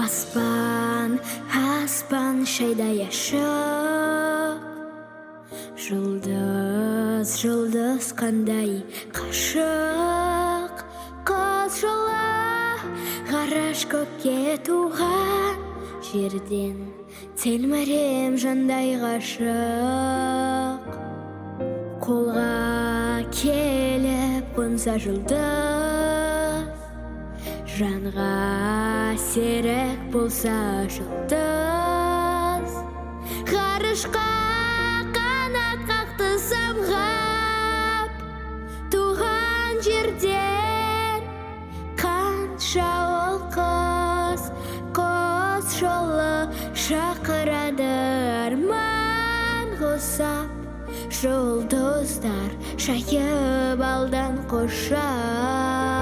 Аспан, аспан шайдай ашық, жұлдыз, жұлдыз қандай қашық. Қыз жолы ғараш көкке туған жерден телмірем жандай ғашық. Қолға келіп қонса жұлдыз, жанға серік болса жұлдыз. Ғарышқа қанат қақты самғап, туған жерден қанша ол қыз. Қос жолы шақырады арман құсап, жұлдыздар шайып алдан қошап.